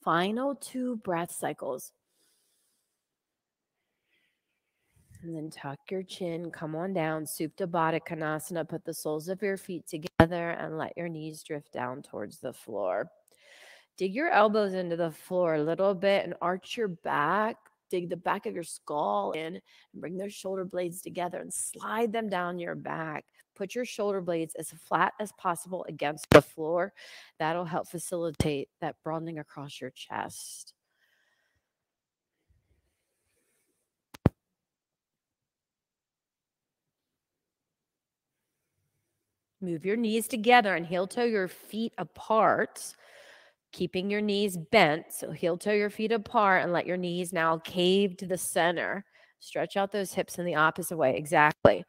Final 2 breath cycles. And then tuck your chin, come on down, Supta Baddha Konasana. Put the soles of your feet together and let your knees drift down towards the floor. Dig your elbows into the floor a little bit and arch your back. Dig the back of your skull in and bring those shoulder blades together and slide them down your back. Put your shoulder blades as flat as possible against the floor. That'll help facilitate that broadening across your chest. Move your knees together and heel toe your feet apart, keeping your knees bent. So heel toe your feet apart and let your knees now cave to the center. Stretch out those hips in the opposite way. Exactly.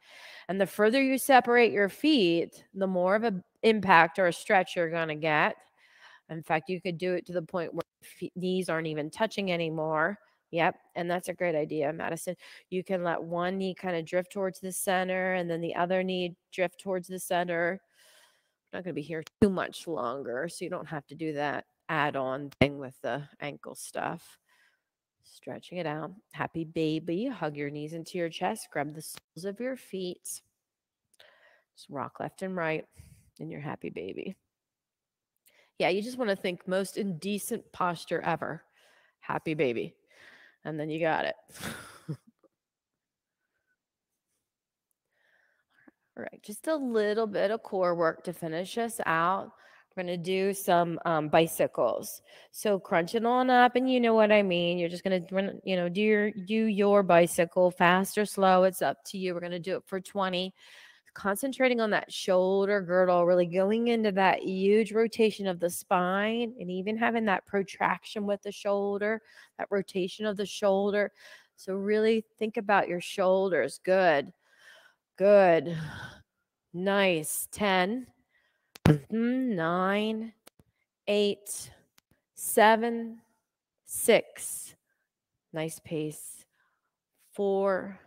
And the further you separate your feet, the more of an impact or a stretch you're going to get. In fact, you could do it to the point where knees aren't even touching anymore. Yep. And that's a great idea, Madison. You can let one knee kind of drift towards the center and then the other knee drift towards the center. I'm not going to be here too much longer, so you don't have to do that add-on thing with the ankle stuff. Stretching it out. Happy baby. Hug your knees into your chest. Grab the soles of your feet. Just rock left and right in your happy baby. Yeah, you just want to think most indecent posture ever. Happy baby. And then you got it. All right, just a little bit of core work to finish us out. We're going to do some bicycles. So crunch it on up, and you know what I mean. You're just going to, do your bicycle, fast or slow. It's up to you. We're going to do it for 20. Concentrating on that shoulder girdle, really going into that huge rotation of the spine, and even having that protraction with the shoulder, that rotation of the shoulder. So really think about your shoulders. Good. Good. Nice. 10, 9, 8, 7, 6. Nice pace. 4,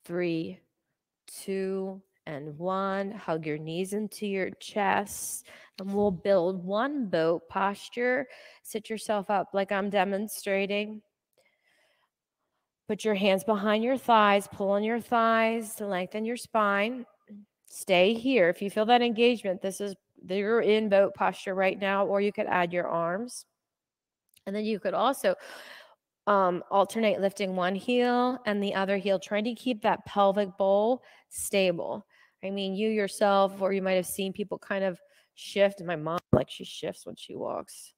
3, 2, and 1. Hug your knees into your chest. And we'll build one boat posture. Sit yourself up like I'm demonstrating. Put your hands behind your thighs. Pull on your thighs to lengthen your spine. Stay here. If you feel that engagement, you're in boat posture right now, or you could add your arms. And then you could also alternate lifting one heel and the other heel, trying to keep that pelvic bowl stable. I mean, you yourself, or you might have seen people kind of shift. My mom, like, she shifts when she walks,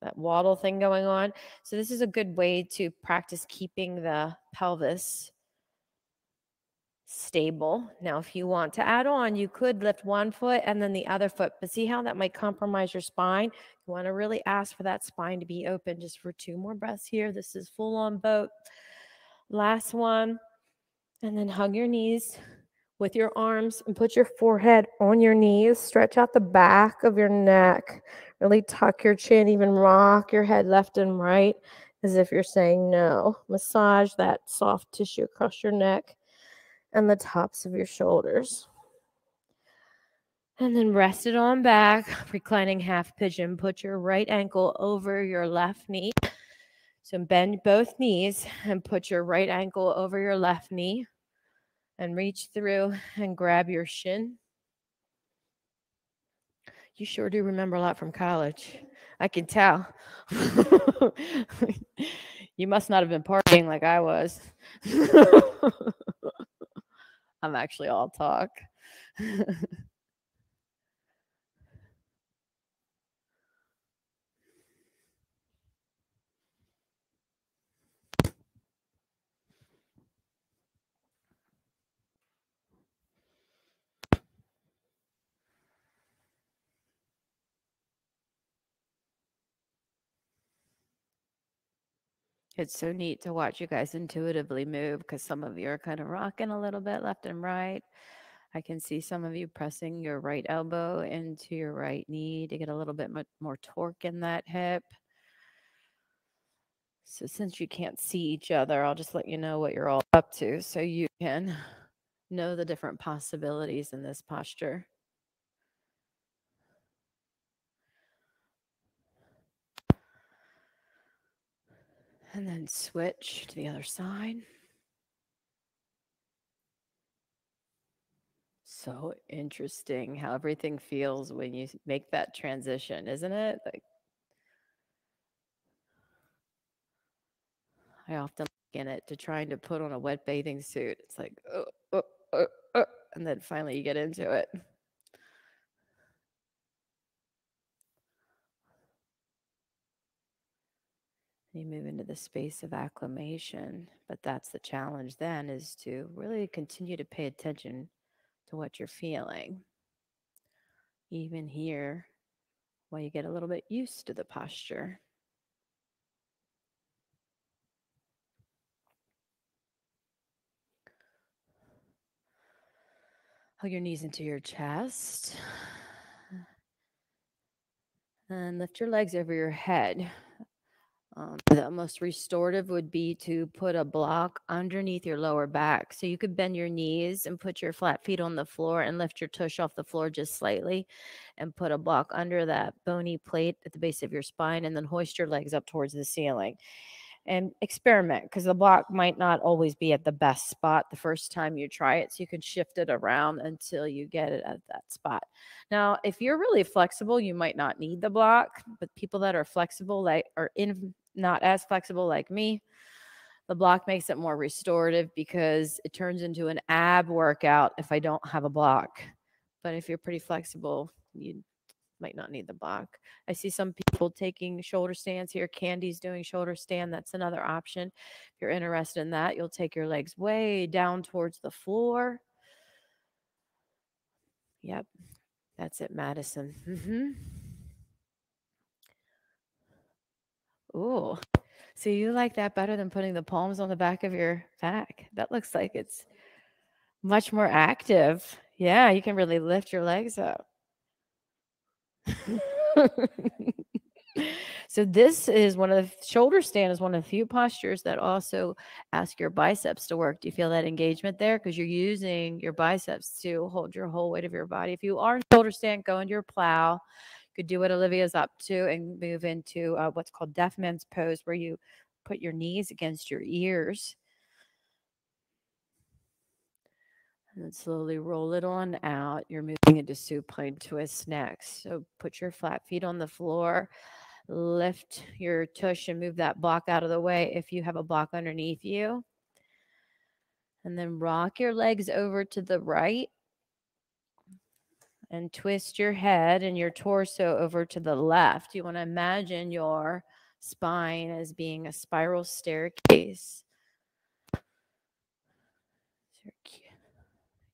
that waddle thing going on. So this is a good way to practice keeping the pelvis stable. Now, if you want to add on, you could lift one foot and then the other foot, but see how that might compromise your spine? You want to really ask for that spine to be open. Just for 2 more breaths here. This is full on boat. Last one. And then hug your knees with your arms and put your forehead on your knees. Stretch out the back of your neck. Really tuck your chin, even rock your head left and right as if you're saying no. Massage that soft tissue across your neck and the tops of your shoulders. And then rest it on back, reclining half pigeon. Put your right ankle over your left knee. So bend both knees and put your right ankle over your left knee and reach through and grab your shin. You sure do remember a lot from college. I can tell. You must not have been partying like I was. I'm actually all talk. It's so neat to watch you guys intuitively move, because some of you are kind of rocking a little bit left and right. I can see some of you pressing your right elbow into your right knee to get a little bit more torque in that hip. So since you can't see each other, I'll just let you know what you're all up to so you can know the different possibilities in this posture. And then switch to the other side. So interesting how everything feels when you make that transition, isn't it? Like, I often look in it to trying to put on a wet bathing suit. It's like, and then finally you get into it. You move into the space of acclimation, but that's the challenge then, is to really continue to pay attention to what you're feeling. Even here, while you get a little bit used to the posture. Hug your knees into your chest. And lift your legs over your head. The most restorative would be to put a block underneath your lower back. So you could bend your knees and put your flat feet on the floor and lift your tush off the floor just slightly and put a block under that bony plate at the base of your spine, and then hoist your legs up towards the ceiling. And experiment, because the block might not always be at the best spot the first time you try it. So you can shift it around until you get it at that spot. Now, if you're really flexible, you might not need the block, but people that are flexible, like, not as flexible like me, The block makes it more restorative because it turns into an ab workout if I don't have a block. But if you're pretty flexible, you might not need the block. I see some people taking shoulder stands here. Candy's doing shoulder stand. That's another option. If you're interested in that, you'll take your legs way down towards the floor. Yep. That's it, Madison. Ooh. So you like that better than putting the palms on the back of your back? That looks like it's much more active. Yeah, you can really lift your legs up. So this is one of the shoulder stand is one of the few postures that also ask your biceps to work. Do you feel that engagement there? Because you're using your biceps to hold your whole weight of your body. If you are in shoulder stand, go into your plow. You could do what Olivia's up to and move into what's called deaf man's pose, where you put your knees against your ears. And then slowly roll it on out. You're moving into supine twist next. So put your flat feet on the floor. Lift your tush and move that block out of the way if you have a block underneath you. And then rock your legs over to the right and twist your head and your torso over to the left. You want to imagine your spine as being a spiral staircase.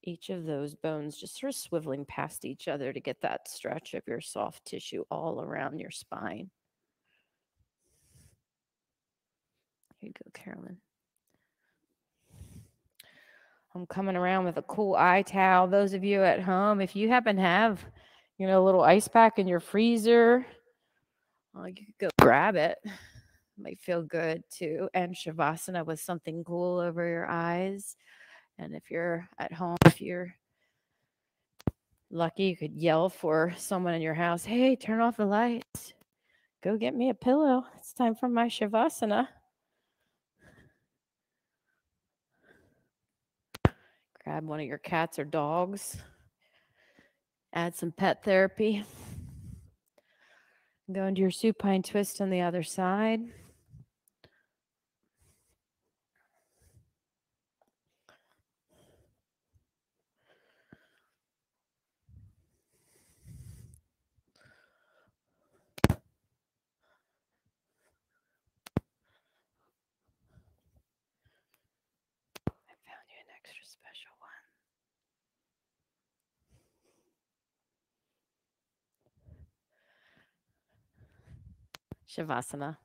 Each of those bones just sort of swiveling past each other to get that stretch of your soft tissue all around your spine. Here you go, Carolyn. I'm coming around with a cool eye towel. Those of you at home, if you happen to have, a little ice pack in your freezer, you could go grab it. It might feel good to end Shavasana with something cool over your eyes. And if you're at home, if you're lucky, you could yell for someone in your house, hey, turn off the lights. Go get me a pillow. It's time for my Shavasana. Grab one of your cats or dogs. Add some pet therapy. Go into your supine twist on the other side. I found you an extra special one. Shavasana.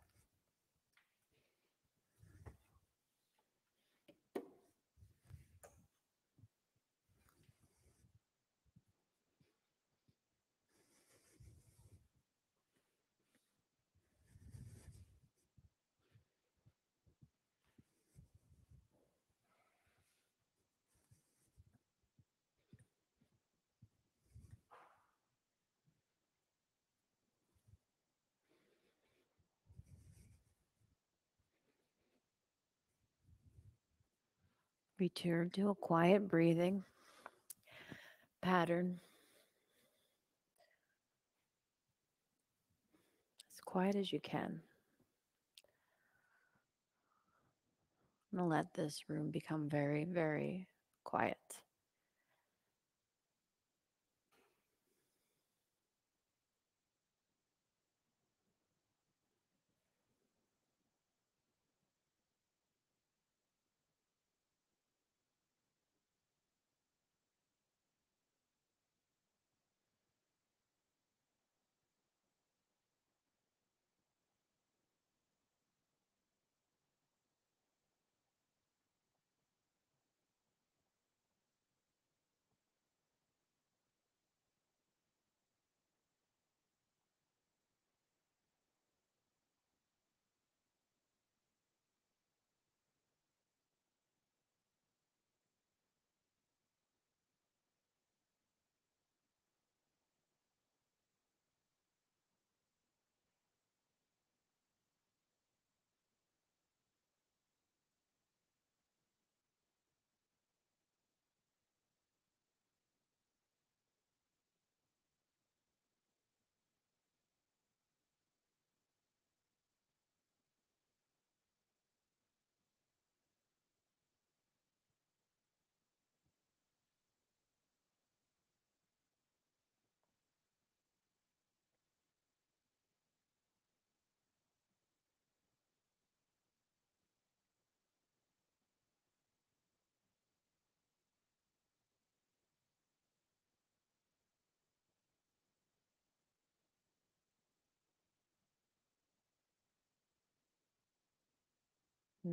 Return to a quiet breathing pattern. As quiet as you can. I'm going to let this room become very, very quiet.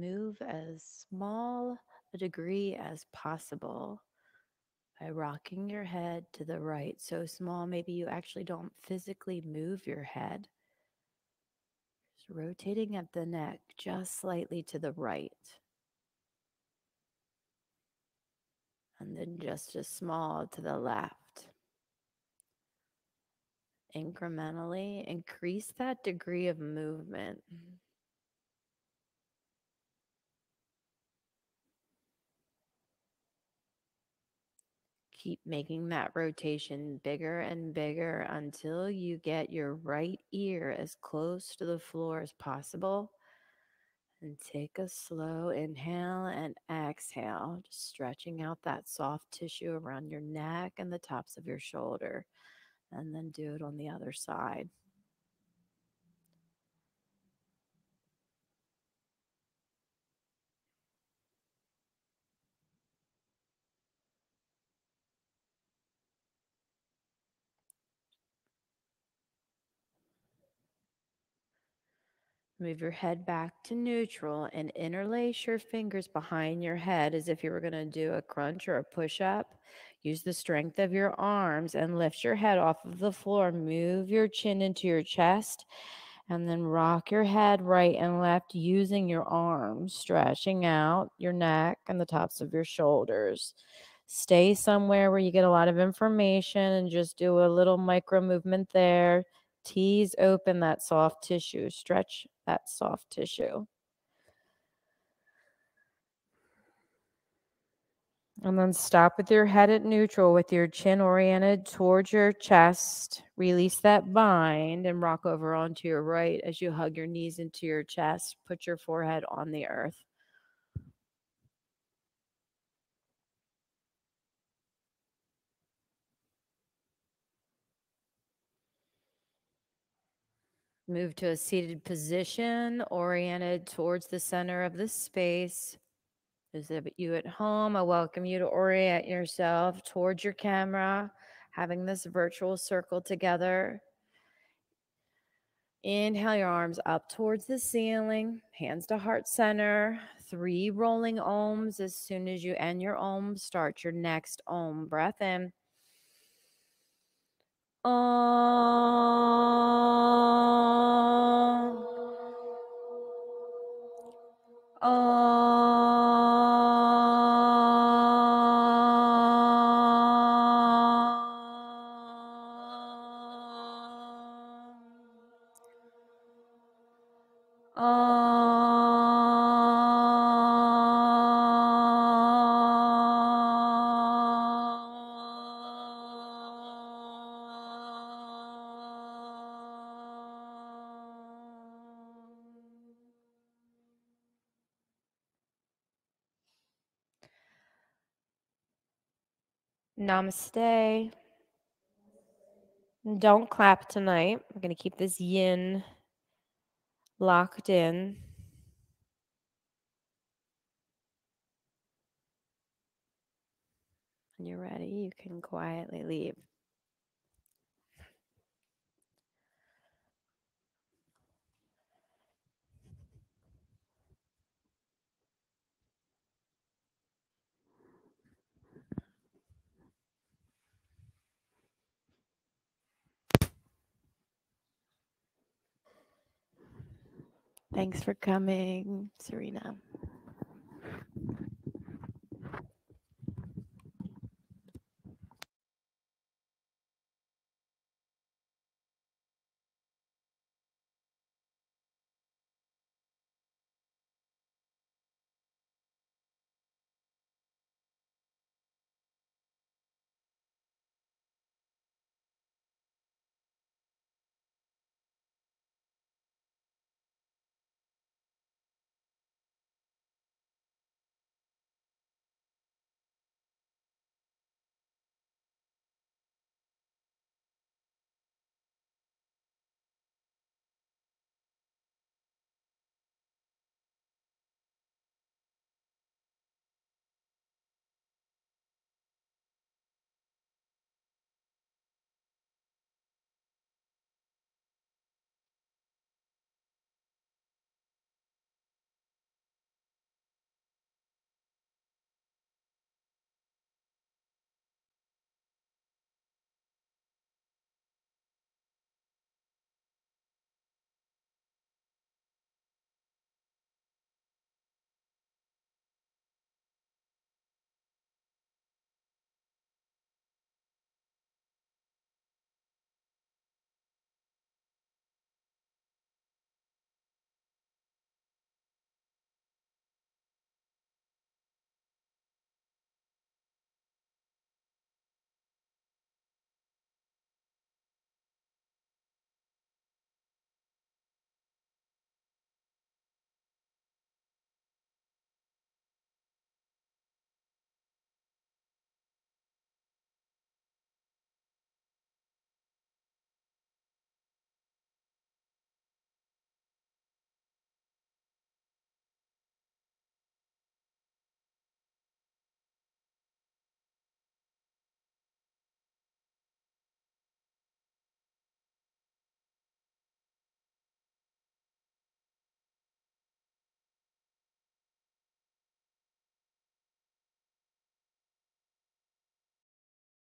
move as small a degree as possible by rocking your head to the right. So small, maybe you actually don't physically move your head. Just rotating at the neck just slightly to the right. And then just as small to the left. Incrementally increase that degree of movement. Keep making that rotation bigger and bigger until you get your right ear as close to the floor as possible. And take a slow inhale and exhale, just stretching out that soft tissue around your neck and the tops of your shoulder. And then do it on the other side. Move your head back to neutral and interlace your fingers behind your head as if you were going to do a crunch or a push up. Use the strength of your arms and lift your head off of the floor. Move your chin into your chest and then rock your head right and left using your arms, stretching out your neck and the tops of your shoulders. Stay somewhere where you get a lot of information and just do a little micro movement there. Tease open that soft tissue, stretch that soft tissue. And then stop with your head at neutral with your chin oriented towards your chest. Release that bind and rock over onto your right as you hug your knees into your chest. Put your forehead on the earth. Move to a seated position, oriented towards the center of the space. Those of you at home, I welcome you to orient yourself towards your camera, having this virtual circle together. Inhale your arms up towards the ceiling, hands to heart center, 3 rolling ohms. As soon as you end your ohm, start your next ohm. Breath in. Om. Namaste. Don't clap tonight. I'm going to keep this yin locked in. When you're ready, you can quietly leave. Thanks for coming, Serena.